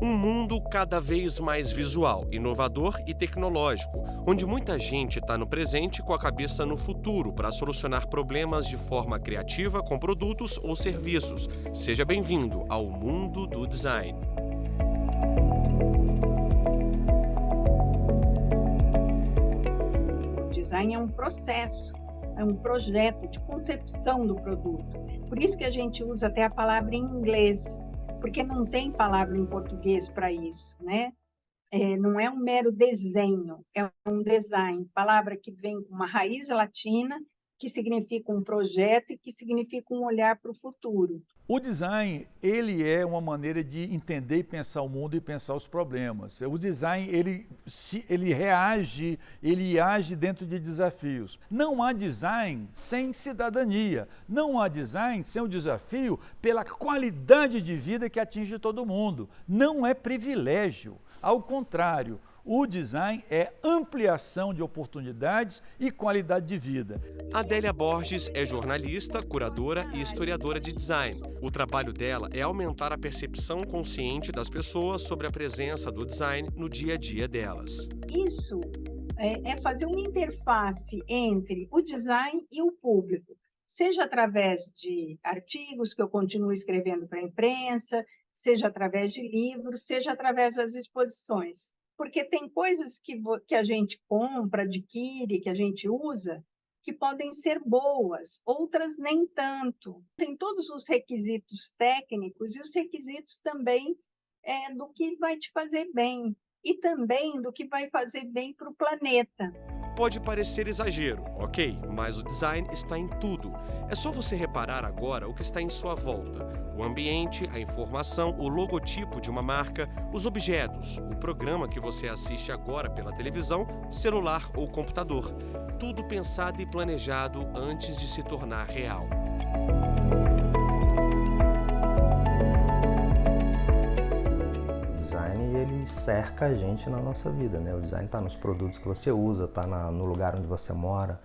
Um mundo cada vez mais visual, inovador e tecnológico, onde muita gente está no presente com a cabeça no futuro para solucionar problemas de forma criativa com produtos ou serviços. Seja bem-vindo ao mundo do design. O design é um processo, é um projeto de concepção do produto. Por isso que a gente usa até a palavra em inglês, porque não tem palavra em português para isso, né? Não é um mero desenho, é um design, palavra que vem com uma raiz latina, que significa um projeto e que significa um olhar para o futuro. O design, ele é uma maneira de entender e pensar o mundo e pensar os problemas. O design, ele age dentro de desafios. Não há design sem cidadania. Não há design sem o desafio pela qualidade de vida que atinge todo mundo. Não é privilégio. Ao contrário, o design é ampliação de oportunidades e qualidade de vida. Adélia Borges é jornalista, curadora e historiadora de design. O trabalho dela é aumentar a percepção consciente das pessoas sobre a presença do design no dia a dia delas. Isso é fazer uma interface entre o design e o público, seja através de artigos que eu continuo escrevendo para a imprensa, seja através de livros, seja através das exposições. Porque tem coisas que a gente compra, adquire, que a gente usa, que podem ser boas, outras nem tanto. Tem todos os requisitos técnicos e os requisitos também do que vai te fazer bem e também do que vai fazer bem para o planeta. Pode parecer exagero, ok? Mas o design está em tudo. É só você reparar agora o que está em sua volta. O ambiente, a informação, o logotipo de uma marca, os objetos, o programa que você assiste agora pela televisão, celular ou computador. Tudo pensado e planejado antes de se tornar real. O design, ele cerca a gente na nossa vida, né? O design está nos produtos que você usa, está no lugar onde você mora,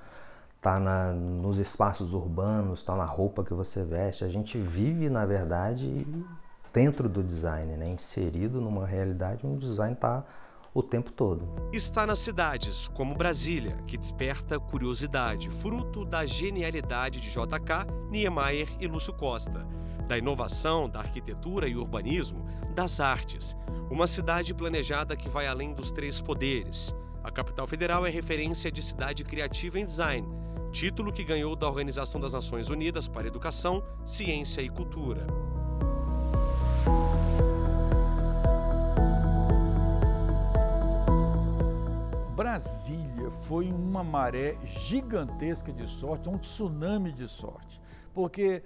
está nos espaços urbanos, está na roupa que você veste. A gente vive, na verdade, dentro do design, né? Inserido numa realidade onde o design está o tempo todo. Está nas cidades, como Brasília, que desperta curiosidade, fruto da genialidade de JK, Niemeyer e Lúcio Costa. Da inovação, da arquitetura e urbanismo, das artes. Uma cidade planejada que vai além dos três poderes. A capital federal é referência de cidade criativa em design, título que ganhou da Organização das Nações Unidas para Educação, Ciência e Cultura. Brasília foi uma maré gigantesca de sorte, um tsunami de sorte, porque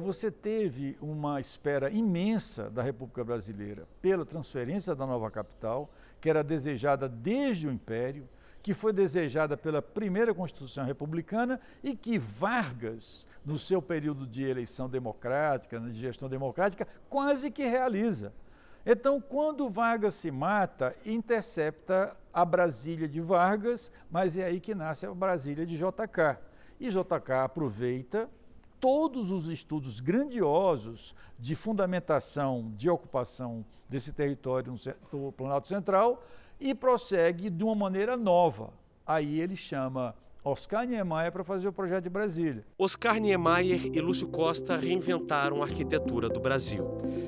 você teve uma espera imensa da República Brasileira pela transferência da nova capital, que era desejada desde o Império, que foi desejada pela primeira Constituição Republicana e que Vargas, no seu período de eleição democrática, de gestão democrática, quase que realiza. Então, quando Vargas se mata, intercepta a Brasília de Vargas, mas é aí que nasce a Brasília de JK. E JK aproveita todos os estudos grandiosos de fundamentação, de ocupação desse território do Planalto Central e prossegue de uma maneira nova. Aí ele chama Oscar Niemeyer para fazer o projeto de Brasília. Oscar Niemeyer e Lúcio Costa reinventaram a arquitetura do Brasil.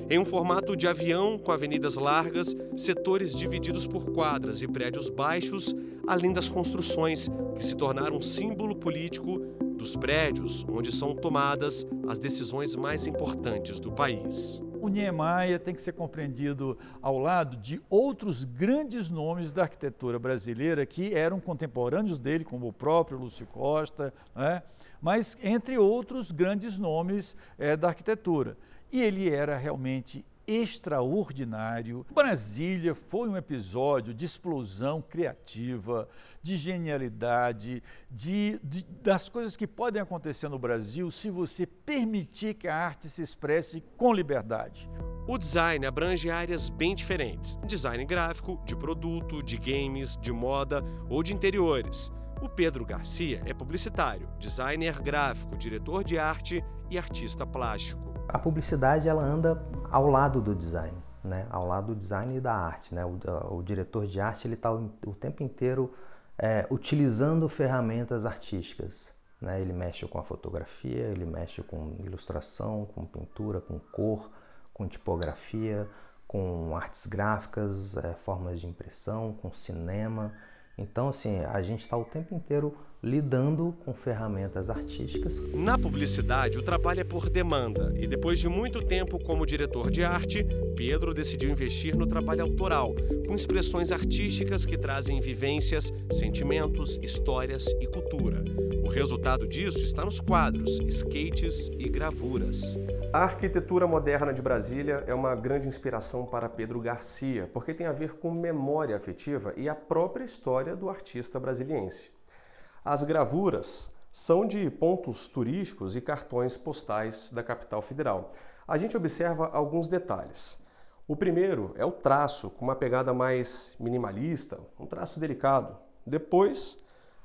Em um formato de avião, com avenidas largas, setores divididos por quadras e prédios baixos, além das construções, que se tornaram um símbolo político dos prédios onde são tomadas as decisões mais importantes do país. O Niemeyer tem que ser compreendido ao lado de outros grandes nomes da arquitetura brasileira que eram contemporâneos dele, como o próprio Lúcio Costa, né? Mas entre outros grandes nomes da arquitetura. E ele era realmente extraordinário. Brasília foi um episódio de explosão criativa, de genialidade, das coisas que podem acontecer no Brasil se você permitir que a arte se expresse com liberdade. O design abrange áreas bem diferentes: design gráfico, de produto, de games, de moda ou de interiores. O Pedro Garcia é publicitário, designer gráfico, diretor de arte e artista plástico. A publicidade ela anda ao lado do design, né? Ao lado do design e da arte, né? O diretor de arte ele está o tempo inteiro utilizando ferramentas artísticas, né? Ele mexe com a fotografia, ele mexe com ilustração, com pintura, com cor, com tipografia, com artes gráficas, formas de impressão, com cinema. Então, assim, a gente está o tempo inteiro lidando com ferramentas artísticas. Na publicidade, o trabalho é por demanda e depois de muito tempo como diretor de arte, Pedro decidiu investir no trabalho autoral, com expressões artísticas que trazem vivências, sentimentos, histórias e cultura. O resultado disso está nos quadros, skates e gravuras. A arquitetura moderna de Brasília é uma grande inspiração para Pedro Garcia, porque tem a ver com memória afetiva e a própria história do artista brasiliense. As gravuras são de pontos turísticos e cartões postais da capital federal. A gente observa alguns detalhes. O primeiro é o traço, com uma pegada mais minimalista, um traço delicado. Depois,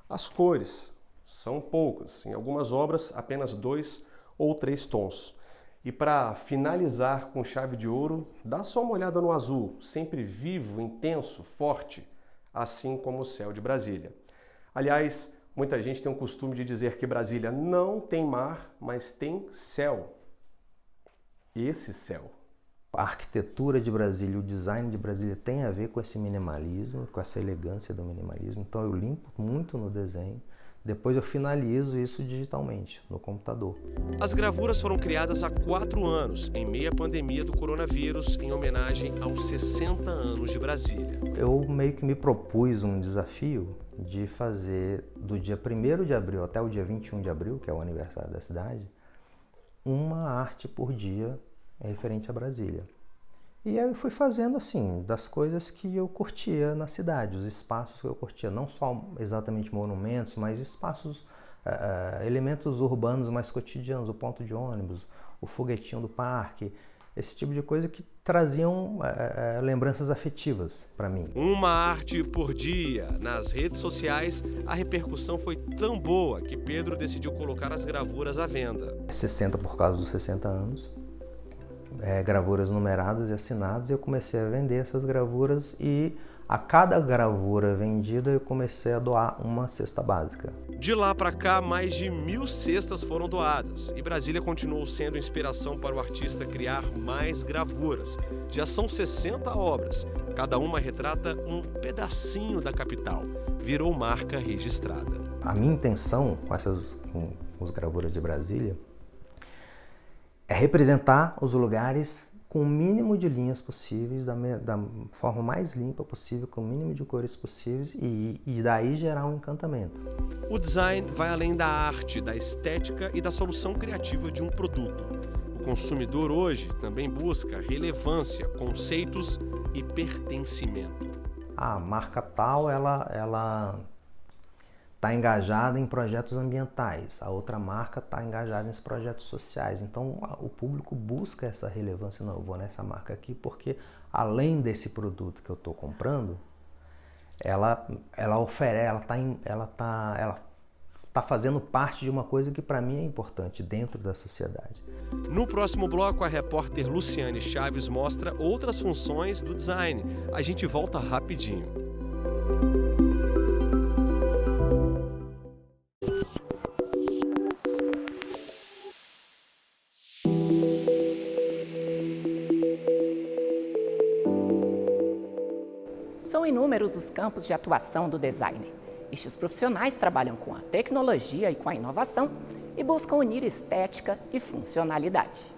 as cores. São poucas, em algumas obras apenas 2 ou 3 tons. E para finalizar com chave de ouro, dá só uma olhada no azul, sempre vivo, intenso, forte, assim como o céu de Brasília. Aliás, muita gente tem o costume de dizer que Brasília não tem mar, mas tem céu. Esse céu. A arquitetura de Brasília, o design de Brasília tem a ver com esse minimalismo, com essa elegância do minimalismo. Então eu limpo muito no desenho. Depois eu finalizo isso digitalmente, no computador. As gravuras foram criadas há 4 anos, em meio à pandemia do coronavírus, em homenagem aos 60 anos de Brasília. Eu meio que me propus um desafio de fazer do dia 1º de abril até o dia 21 de abril, que é o aniversário da cidade, uma arte por dia referente a Brasília. E aí eu fui fazendo assim, das coisas que eu curtia na cidade, os espaços que eu curtia, não só exatamente monumentos, mas espaços, elementos urbanos mais cotidianos, o ponto de ônibus, o foguetinho do parque, esse tipo de coisa que traziam lembranças afetivas para mim. Uma arte por dia. Nas redes sociais, a repercussão foi tão boa que Pedro decidiu colocar as gravuras à venda. 60 por causa dos 60 anos. Gravuras numeradas e assinadas, e eu comecei a vender essas gravuras e a cada gravura vendida eu comecei a doar uma cesta básica. De lá para cá, mais de 1000 cestas foram doadas e Brasília continuou sendo inspiração para o artista criar mais gravuras. Já são 60 obras, cada uma retrata um pedacinho da capital. Virou marca registrada. A minha intenção com as gravuras de Brasília é representar os lugares com o mínimo de linhas possíveis, da forma mais limpa possível, com o mínimo de cores possíveis e daí gerar um encantamento. O design vai além da arte, da estética e da solução criativa de um produto. O consumidor hoje também busca relevância, conceitos e pertencimento. A marca tal, ela está engajada em projetos ambientais, a outra marca está engajada em projetos sociais. Então o público busca essa relevância. Não, eu vou nessa marca aqui porque além desse produto que eu estou comprando, ela está fazendo parte de uma coisa que para mim é importante dentro da sociedade. No próximo bloco, a repórter Luciane Chaves mostra outras funções do design. A gente volta rapidinho. São inúmeros os campos de atuação do design. Estes profissionais trabalham com a tecnologia e com a inovação e buscam unir estética e funcionalidade.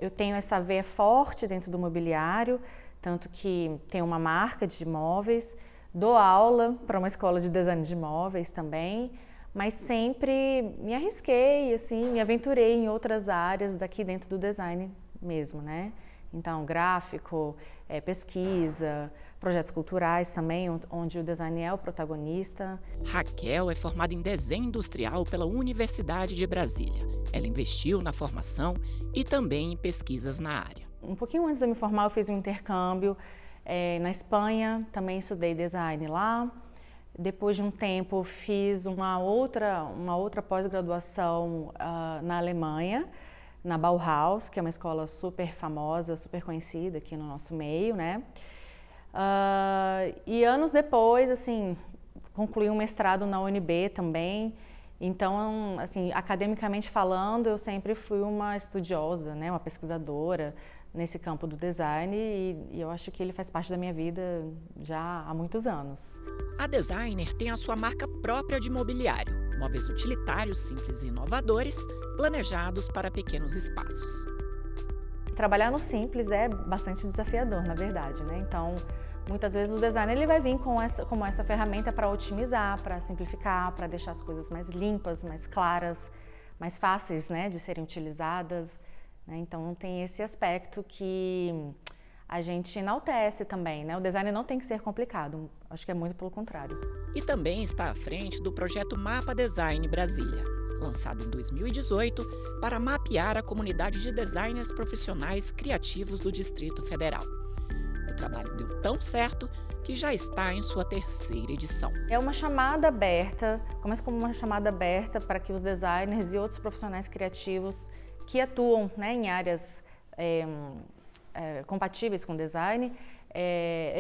Eu tenho essa veia forte dentro do mobiliário, tanto que tenho uma marca de móveis, dou aula para uma escola de design de móveis também, mas sempre me arrisquei, assim, me aventurei em outras áreas daqui dentro do design mesmo, né? Então, gráfico, pesquisa, projetos culturais também, onde o design é o protagonista. Raquel é formada em desenho industrial pela Universidade de Brasília. Ela investiu na formação e também em pesquisas na área. Um pouquinho antes de eu me formar, eu fiz um intercâmbio na Espanha, também estudei design lá. Depois de um tempo, fiz uma outra pós-graduação na Alemanha, na Bauhaus, que é uma escola super famosa, super conhecida aqui no nosso meio, né? E anos depois, assim, concluí um mestrado na UNB também. Então, assim, academicamente falando, eu sempre fui uma estudiosa, né? Uma pesquisadora nesse campo do design e eu acho que ele faz parte da minha vida já há muitos anos. A designer tem a sua marca própria de mobiliário, móveis utilitários simples e inovadores, planejados para pequenos espaços. Trabalhar no simples é bastante desafiador, na verdade, né? Então, muitas vezes o designer ele vai vir como essa ferramenta para otimizar, para simplificar, para deixar as coisas mais limpas, mais claras, mais fáceis, né, de serem utilizadas. Então, tem esse aspecto que a gente enaltece também, né? O design não tem que ser complicado, acho que é muito pelo contrário. E também está à frente do projeto Mapa Design Brasília, lançado em 2018 para mapear a comunidade de designers profissionais criativos do Distrito Federal. O trabalho deu tão certo que já está em sua 3ª edição. É uma chamada aberta, começa como uma chamada aberta para que os designers e outros profissionais criativos que atuam, né, em áreas compatíveis com design,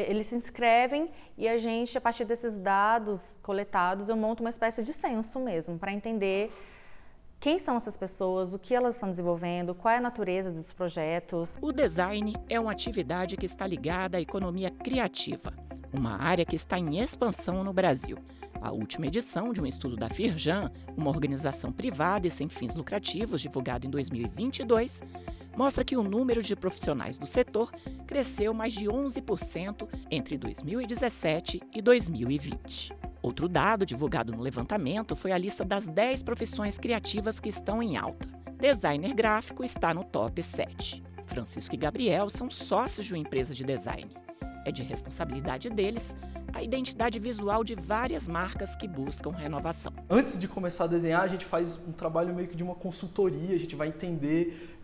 eles se inscrevem e a gente, a partir desses dados coletados, eu monto uma espécie de censo mesmo, para entender quem são essas pessoas, o que elas estão desenvolvendo, qual é a natureza dos projetos. O design é uma atividade que está ligada à economia criativa, uma área que está em expansão no Brasil. A última edição de um estudo da Firjan, uma organização privada e sem fins lucrativos, divulgado em 2022, mostra que o número de profissionais do setor cresceu mais de 11% entre 2017 e 2020. Outro dado divulgado no levantamento foi a lista das 10 profissões criativas que estão em alta. Designer gráfico está no top 7. Francisco e Gabriel são sócios de uma empresa de design. É de responsabilidade deles a identidade visual de várias marcas que buscam renovação. Antes de começar a desenhar, a gente faz um trabalho meio que de uma consultoria, a gente vai entender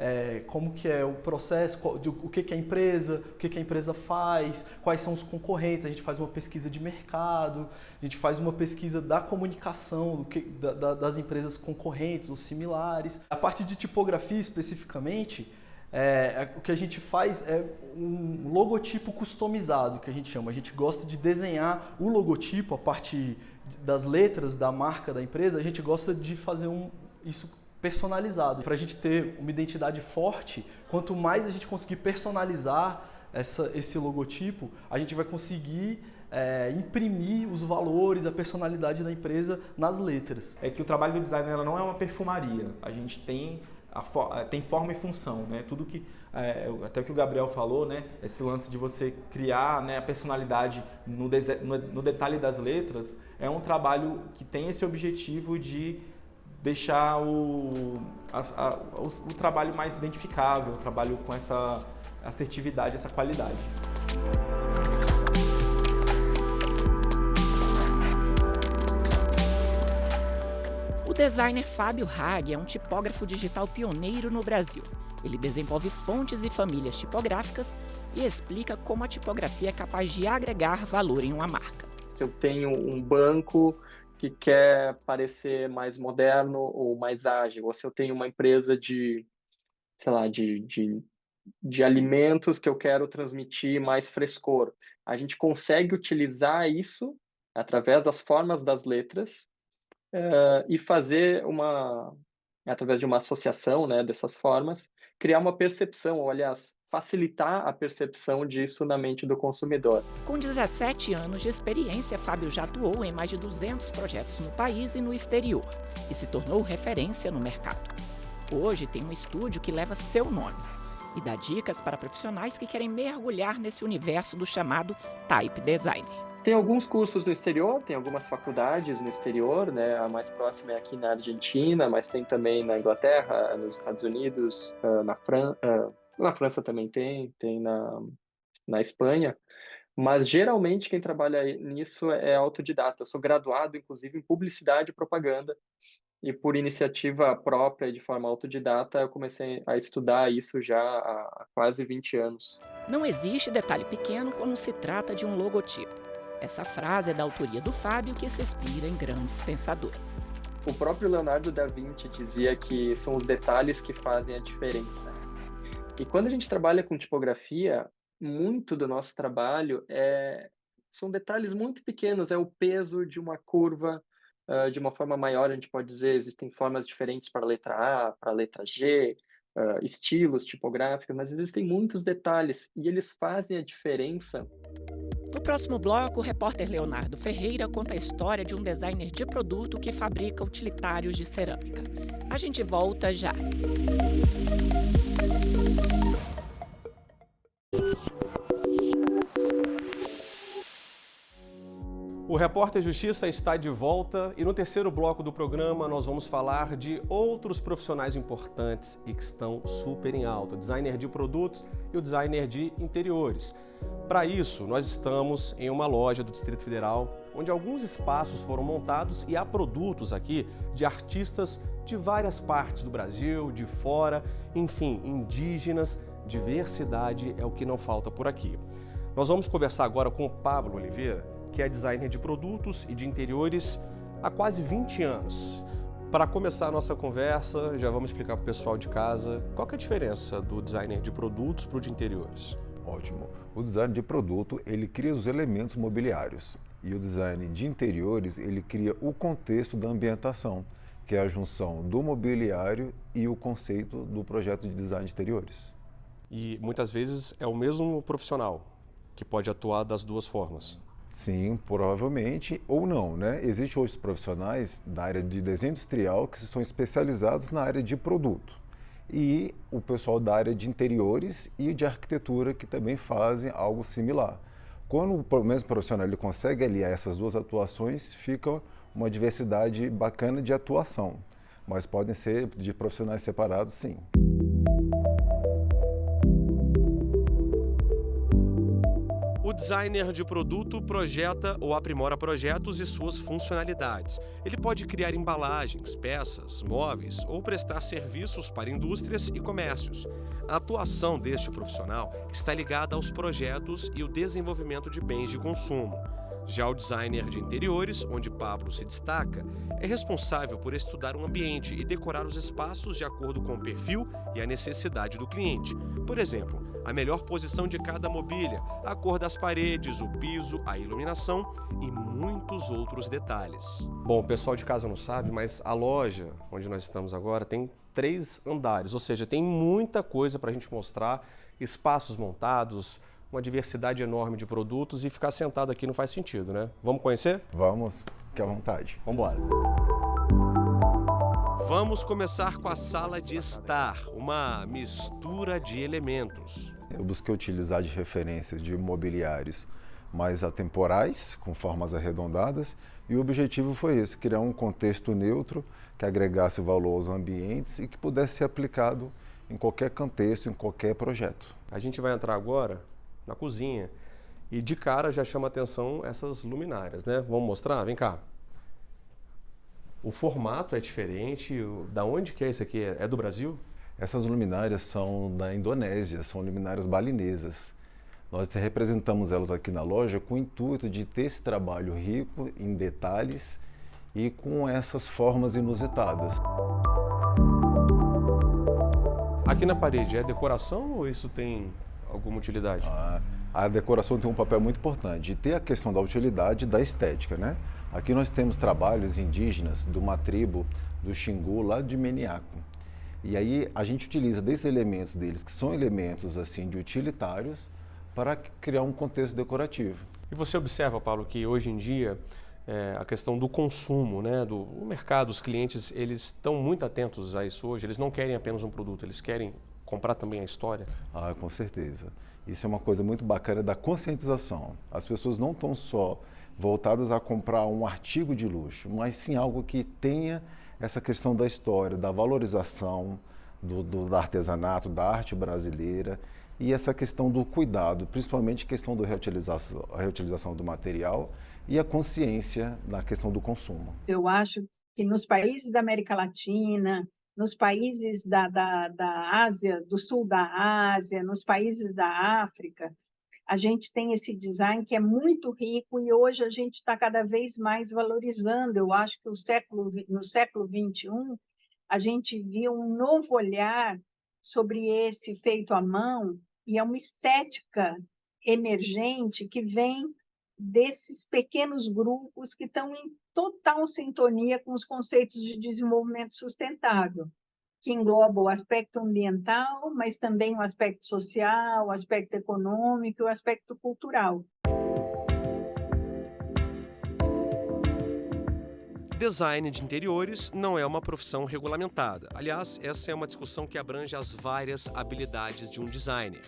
como que é o processo, o que é a empresa, o que a empresa faz, quais são os concorrentes, a gente faz uma pesquisa de mercado, a gente faz uma pesquisa da comunicação das empresas concorrentes ou similares. A parte de tipografia especificamente, o que a gente faz é um logotipo customizado, que a gente chama. A gente gosta de desenhar o logotipo, a parte das letras da marca da empresa, a gente gosta de fazer isso personalizado. Para a gente ter uma identidade forte, quanto mais a gente conseguir personalizar esse logotipo, a gente vai conseguir imprimir os valores, a personalidade da empresa nas letras. É que o trabalho do designer ela não é uma perfumaria, a gente tem forma e função, né? Tudo que até o que o Gabriel falou, né? Esse lance de você criar, né, a personalidade no detalhe das letras é um trabalho que tem esse objetivo de deixar o trabalho mais identificável, o trabalho com essa assertividade, essa qualidade. O designer Fábio Hag é um tipógrafo digital pioneiro no Brasil. Ele desenvolve fontes e famílias tipográficas e explica como a tipografia é capaz de agregar valor em uma marca. Se eu tenho um banco que quer parecer mais moderno ou mais ágil, ou se eu tenho uma empresa de alimentos que eu quero transmitir mais frescor, a gente consegue utilizar isso através das formas das letras e fazer através de uma associação, né, dessas formas, criar uma percepção, ou aliás, facilitar a percepção disso na mente do consumidor. Com 17 anos de experiência, Fábio já atuou em mais de 200 projetos no país e no exterior e se tornou referência no mercado. Hoje tem um estúdio que leva seu nome e dá dicas para profissionais que querem mergulhar nesse universo do chamado Type Design. Tem alguns cursos no exterior, tem algumas faculdades no exterior, né? A mais próxima é aqui na Argentina, mas tem também na Inglaterra, nos Estados Unidos, Na França também tem na Espanha, mas geralmente quem trabalha nisso é autodidata. Eu sou graduado, inclusive, em publicidade e propaganda, e por iniciativa própria e de forma autodidata, eu comecei a estudar isso já há quase 20 anos. Não existe detalhe pequeno quando se trata de um logotipo. Essa frase é da autoria do Fábio, que se inspira em grandes pensadores. O próprio Leonardo da Vinci dizia que são os detalhes que fazem a diferença. E quando a gente trabalha com tipografia, muito do nosso trabalho são detalhes muito pequenos, é o peso de uma curva. De uma forma maior, a gente pode dizer, existem formas diferentes para a letra A, para a letra G, estilos tipográficos, mas existem muitos detalhes e eles fazem a diferença. No próximo bloco, o repórter Leonardo Ferreira conta a história de um designer de produto que fabrica utilitários de cerâmica. A gente volta já. O Repórter Justiça está de volta e no terceiro bloco do programa nós vamos falar de outros profissionais importantes e que estão super em alta, o designer de produtos e o designer de interiores. Para isso, nós estamos em uma loja do Distrito Federal, onde alguns espaços foram montados e há produtos aqui de artistas de várias partes do Brasil, de fora, enfim, indígenas, diversidade é o que não falta por aqui. Nós vamos conversar agora com o Pablo Oliveira, que é designer de produtos e de interiores há quase 20 anos. Para começar a nossa conversa, já vamos explicar para o pessoal de casa qual que é a diferença do designer de produtos para o de interiores. Ótimo. O design de produto, ele cria os elementos mobiliários e o design de interiores, ele cria o contexto da ambientação, que é a junção do mobiliário e o conceito do projeto de design de interiores. E muitas vezes é o mesmo profissional que pode atuar das duas formas. Sim, provavelmente, ou não, né? Existem hoje profissionais da área de desenho industrial que estão especializados na área de produto. E o pessoal da área de interiores e de arquitetura que também fazem algo similar. Quando o mesmo profissional ele consegue aliar essas duas atuações, fica uma diversidade bacana de atuação. Mas podem ser de profissionais separados, sim. O designer de produto projeta ou aprimora projetos e suas funcionalidades. Ele pode criar embalagens, peças, móveis ou prestar serviços para indústrias e comércios. A atuação deste profissional está ligada aos projetos e o desenvolvimento de bens de consumo. Já o designer de interiores, onde Pablo se destaca, é responsável por estudar o ambiente e decorar os espaços de acordo com o perfil e a necessidade do cliente. Por exemplo, a melhor posição de cada mobília, a cor das paredes, o piso, a iluminação e muitos outros detalhes. Bom, o pessoal de casa não sabe, mas a loja onde nós estamos agora tem 3 andares, ou seja, tem muita coisa para a gente mostrar, espaços montados, uma diversidade enorme de produtos e ficar sentado aqui não faz sentido, né? Vamos conhecer? Vamos, fique à vontade. Vamos embora. Vamos começar com a sala de estar, uma mistura de elementos. Eu busquei utilizar de referências de mobiliários mais atemporais, com formas arredondadas, e o objetivo foi esse, criar um contexto neutro que agregasse valor aos ambientes e que pudesse ser aplicado em qualquer contexto, em qualquer projeto. A gente vai entrar agora na cozinha e de cara já chama atenção essas luminárias, né? Vamos mostrar? Vem cá. O formato é diferente, da onde que é isso aqui? É do Brasil? Essas luminárias são da Indonésia, são luminárias balinesas. Nós representamos elas aqui na loja com o intuito de ter esse trabalho rico em detalhes e com essas formas inusitadas. Aqui na parede é decoração ou isso tem alguma utilidade? A decoração tem um papel muito importante, de ter a questão da utilidade e da estética, né? Aqui nós temos trabalhos indígenas de uma tribo do Xingu, lá de Meniaco. E aí a gente utiliza desses elementos deles, que são elementos assim de utilitários, para criar um contexto decorativo. E você observa, Paulo, que hoje em dia a questão do consumo, né, do mercado, os clientes, eles estão muito atentos a isso hoje, eles não querem apenas um produto, eles querem comprar também a história? Com certeza. Isso é uma coisa muito bacana da conscientização. As pessoas não estão só voltadas a comprar um artigo de luxo, mas sim algo que tenha essa questão da história, da valorização, do artesanato, da arte brasileira, e essa questão do cuidado, principalmente a questão da reutilização do material e a consciência na questão do consumo. Eu acho que nos países da América Latina, nos países da Ásia, do sul da Ásia, nos países da África, a gente tem esse design que é muito rico e hoje a gente está cada vez mais valorizando. Eu acho que no século XXI, a gente viu um novo olhar sobre esse feito à mão e é uma estética emergente que vem desses pequenos grupos que estão em total sintonia com os conceitos de desenvolvimento sustentável, que engloba o aspecto ambiental, mas também o aspecto social, o aspecto econômico e o aspecto cultural. Design de interiores não é uma profissão regulamentada. Aliás, essa é uma discussão que abrange as várias habilidades de um designer.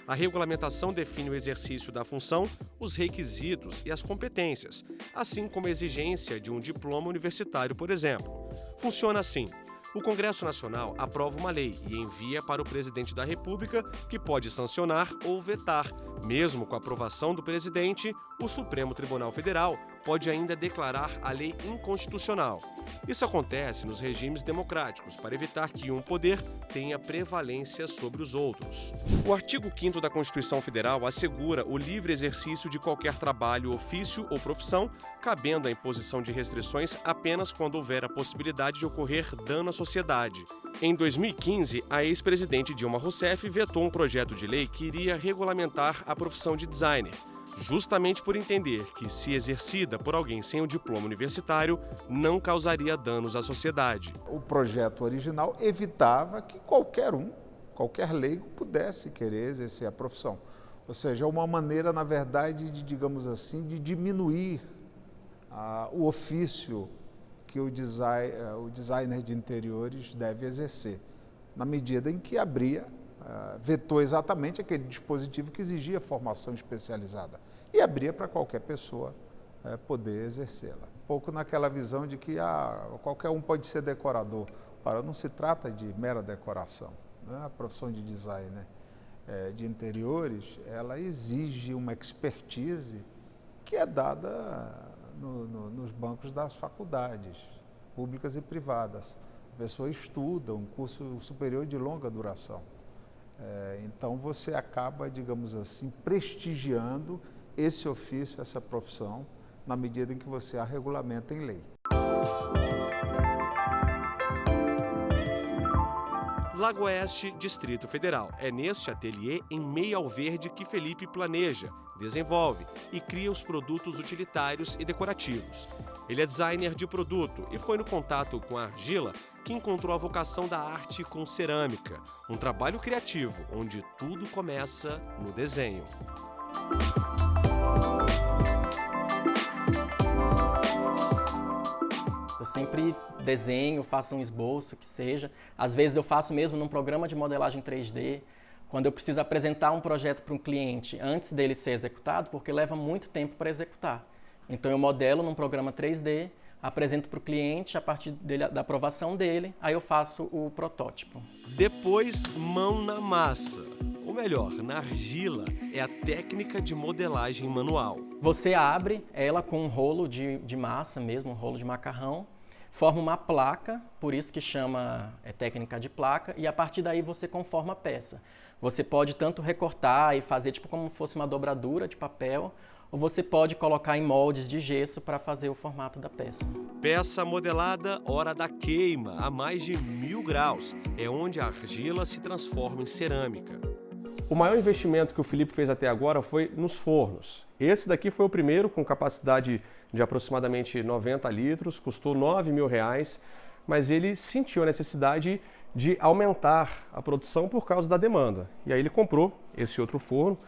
A regulamentação define o exercício da função, os requisitos e as competências, assim como a exigência de um diploma universitário, por exemplo. Funciona assim. O Congresso Nacional aprova uma lei e envia para o presidente da República, que pode sancionar ou vetar. Mesmo com a aprovação do presidente, o Supremo Tribunal Federal pode ainda declarar a lei inconstitucional. Isso acontece nos regimes democráticos, para evitar que um poder tenha prevalência sobre os outros. O artigo 5º da Constituição Federal assegura o livre exercício de qualquer trabalho, ofício ou profissão, cabendo a imposição de restrições apenas quando houver a possibilidade de ocorrer dano à sociedade. Em 2015, a ex-presidente Dilma Rousseff vetou um projeto de lei que iria regulamentar a profissão de designer, justamente por entender que, se exercida por alguém sem o diploma universitário, não causaria danos à sociedade. O projeto original evitava que qualquer leigo pudesse querer exercer a profissão. Ou seja, uma maneira, na verdade, de, digamos assim, de diminuir o ofício que o designer de interiores deve exercer, na medida em que vetou exatamente aquele dispositivo que exigia formação especializada e abria para qualquer pessoa poder exercê-la. Um pouco naquela visão de que qualquer um pode ser decorador. Não se trata de mera decoração, né? A profissão de designer de interiores, ela exige uma expertise que é dada nos bancos das faculdades públicas e privadas. A pessoa estuda um curso superior de longa duração. Então você acaba, digamos assim, prestigiando esse ofício, essa profissão, na medida em que você a regulamenta em lei. Lago Oeste, Distrito Federal. É neste ateliê, em meio ao verde, que Felipe planeja, desenvolve e cria os produtos utilitários e decorativos. Ele é designer de produto e foi no contato com a argila que encontrou a vocação da arte com cerâmica, um trabalho criativo onde tudo começa no desenho. Eu sempre desenho, faço um esboço, que seja. Às vezes eu faço mesmo num programa de modelagem 3D, quando eu preciso apresentar um projeto para um cliente antes dele ser executado, porque leva muito tempo para executar. Então eu modelo num programa 3D, apresento para o cliente, a partir da aprovação dele, aí eu faço o protótipo. Depois, mão na massa. Ou melhor, na argila, é a técnica de modelagem manual. Você abre ela com um rolo de massa mesmo, um rolo de macarrão, forma uma placa, por isso que chama técnica de placa, e a partir daí você conforma a peça. Você pode tanto recortar e fazer tipo como se fosse uma dobradura de papel, ou você pode colocar em moldes de gesso para fazer o formato da peça. Peça modelada, hora da queima, a mais de 1000 graus. É onde a argila se transforma em cerâmica. O maior investimento que o Felipe fez até agora foi nos fornos. Esse daqui foi o primeiro, com capacidade de aproximadamente 90 litros, custou R$9.000, mas ele sentiu a necessidade de aumentar a produção por causa da demanda. E aí ele comprou esse outro forno,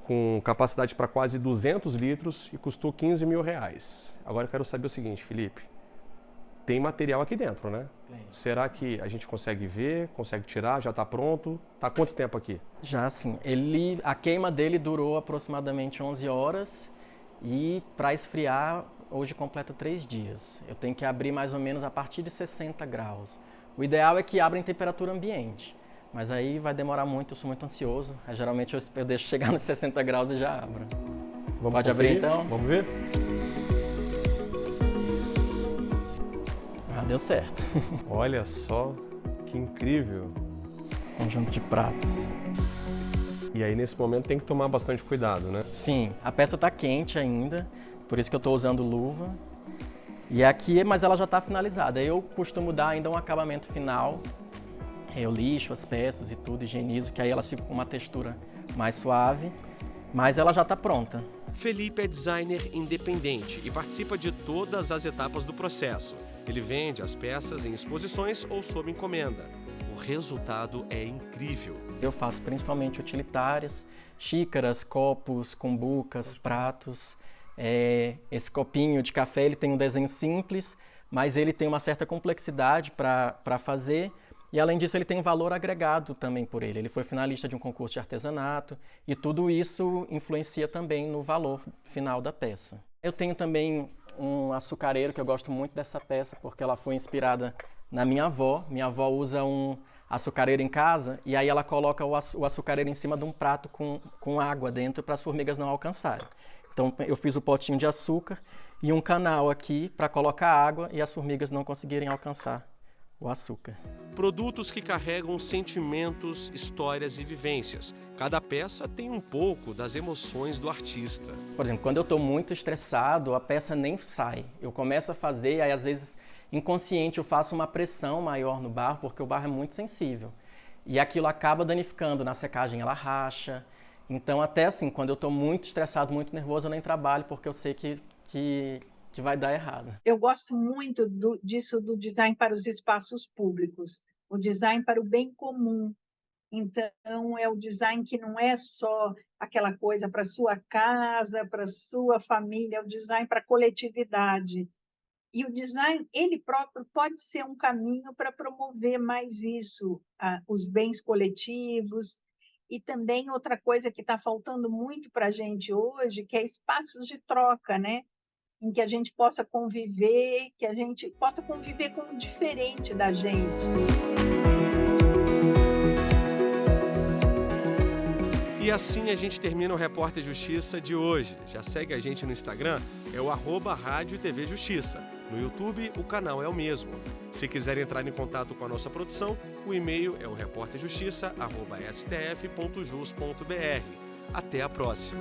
com capacidade para quase 200 litros e custou R$15.000. Agora eu quero saber o seguinte, Felipe, tem material aqui dentro, né? Tem. Será que a gente consegue ver, consegue tirar, já está pronto? Está quanto tempo aqui? Já sim. A queima dele durou aproximadamente 11 horas e para esfriar, hoje completa 3 dias. Eu tenho que abrir mais ou menos a partir de 60 graus, O ideal é que abra em temperatura ambiente, mas aí vai demorar muito, eu sou muito ansioso. Aí, geralmente eu deixo chegar nos 60 graus e já abro. Pode abrir então? Vamos ver? Ah, deu certo. Olha só, que incrível. Conjunto de pratos. E aí nesse momento tem que tomar bastante cuidado, né? Sim, a peça está quente ainda, por isso que eu estou usando luva. E aqui, mas ela já está finalizada. Eu costumo dar ainda um acabamento final. Eu lixo as peças e tudo, higienizo, que aí elas ficam com uma textura mais suave. Mas ela já está pronta. Felipe é designer independente e participa de todas as etapas do processo. Ele vende as peças em exposições ou sob encomenda. O resultado é incrível. Eu faço principalmente utilitários, xícaras, copos, cumbucas, pratos. Esse copinho de café ele tem um desenho simples, mas ele tem uma certa complexidade para fazer. E além disso ele tem um valor agregado também por ele. Ele foi finalista de um concurso de artesanato e tudo isso influencia também no valor final da peça. Eu tenho também um açucareiro que eu gosto muito dessa peça porque ela foi inspirada na minha avó. Minha avó usa um açucareiro em casa e aí ela coloca o açucareiro em cima de um prato com água dentro para as formigas não alcançarem. Então eu fiz o potinho de açúcar e um canal aqui para colocar água e as formigas não conseguirem alcançar o açúcar. Produtos que carregam sentimentos, histórias e vivências. Cada peça tem um pouco das emoções do artista. Por exemplo, quando eu estou muito estressado, a peça nem sai. Eu começo a fazer, aí às vezes inconsciente eu faço uma pressão maior no barro, porque o barro é muito sensível. E aquilo acaba danificando, na secagem ela racha. Então até assim, quando eu estou muito estressado, muito nervoso, eu nem trabalho, porque eu sei que vai dar errado. Eu gosto muito disso do design para os espaços públicos, o design para o bem comum. Então, é o design que não é só aquela coisa para a sua casa, para a sua família, é o design para a coletividade. E o design, ele próprio, pode ser um caminho para promover mais isso, os bens coletivos. E também outra coisa que está faltando muito para a gente hoje, que é espaços de troca, né? Em que a gente possa conviver, que a gente possa conviver com o diferente da gente. E assim a gente termina o Repórter Justiça de hoje. Já segue a gente no Instagram, é o @Rádio TV Justiça. No YouTube, o canal é o mesmo. Se quiser entrar em contato com a nossa produção, o e-mail é o repórterjustiça@stf.jus.br. Até a próxima!